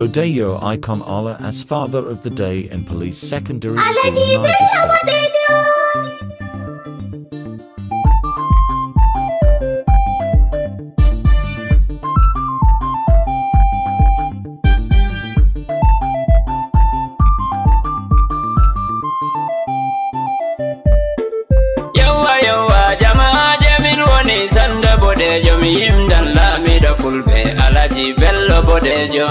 Odeyo Icon Allah as Father of the Day in Police Secondary School, Alaji Niger Bello State. Bodejo. Yawa jama'a jamin woni sanda bodejo mi yimdan lamiɗo fulɓe Alaji Bello Bodejo.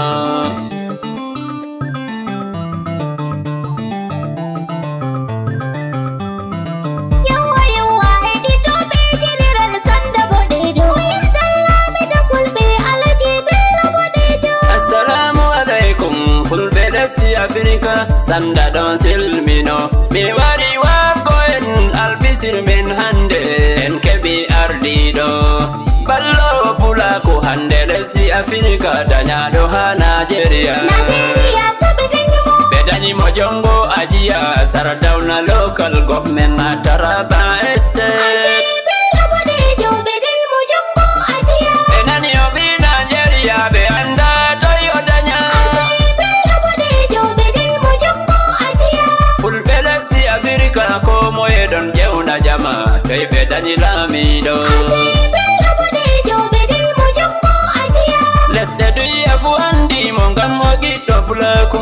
Yawa editoɓe general sanda bodejo yimdan lamiɗo fulɓe Alaji Bello Bodejo. Assalamu alaikum fulɓe lesdi Afrika sanda ɗon silmino mi wari wako en albisir men hande en keɓi ardiɗo ballo pulako hande lesdi Afrika dañaɗo ha Nigeria ɓe dañimo jongo ajiya Sardauna local government na Taraba State. ɓe nani o ɓi Nigeria ɓe anda toy o daña fulɓe lesdi Afrika ko moye ɗon ƴewna jama toy ɓe dañi laamiɗo lesɗe duya fu andimo ngam o giɗɗo pulaku